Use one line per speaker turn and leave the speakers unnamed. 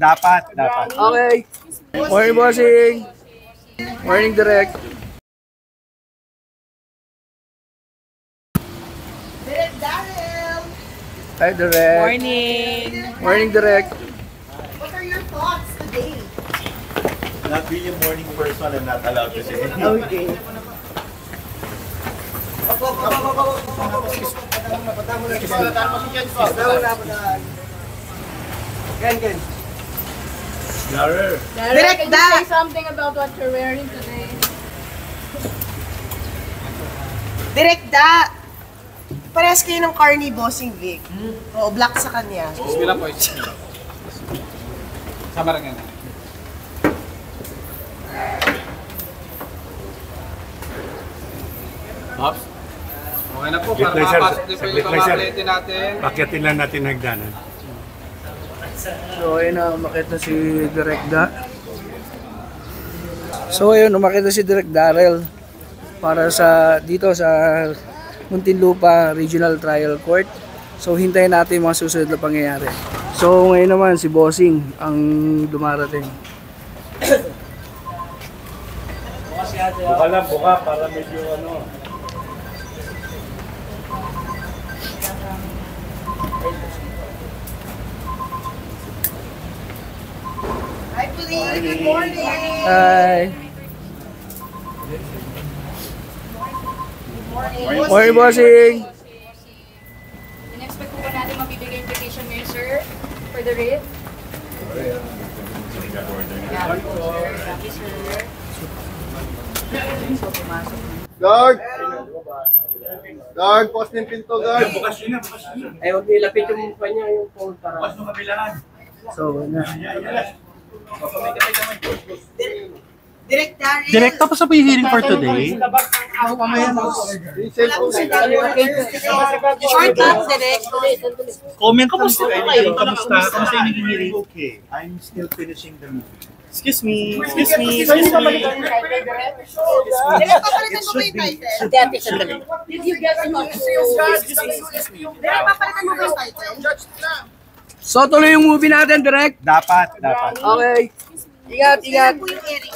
Dapat.
Okay. Morning, bossing. Morning, direct.
Direct Daryl!
Hi, direct.
Morning!
Morning, direct.
What are your thoughts today?
Not really a morning person and not allowed to say.
Okay.
Direct, can you say something about what you're wearing today?
Direct Da! Parehas kayo ng car ni Bossing Vic. Oo, black sa kanya.
Bismillah po. Sama rin yan. Pops? Okay na po, para makapasok din po yung pamaklete natin.
Bakyatin lang natin hagdanan.
So ayun na, umakit na si Direct Da. So ayun, umakit na si Direct Daryl para sa dito sa Muntinlupa Regional Trial Court. So hintayin natin yung mga susunod na pangyayari. So ngayon naman si Bossing ang dumarating.
Buka para medyo ano.
Hi, Pauline. Good morning.
Hi. Morning, Bossing.
In-expect po ba natin mabibigay yung petition ngayon, sir? For the rate? Yeah, thank you, sir. So, pumasok na.
Guard! Guard, post ng pinto, guard!
Ay, huwag nilapit yung mukha niya yung phone para. So, na.
Direct Daryl.
Direct, tapos na po yung hearing for today?
Short lang, Direct.
Comment kamusta kayo? Kamusta yung naging hearing? Okay, I'm still finishing the movie. Excuse me.
Direct, papalitan mo ba yung title?
Did you get the
Direct, papalitan mo ba yung title?
So, tuloy yung movie natin, Direct.
Dapat.
Okay. Ingat.
Ilan po yung area?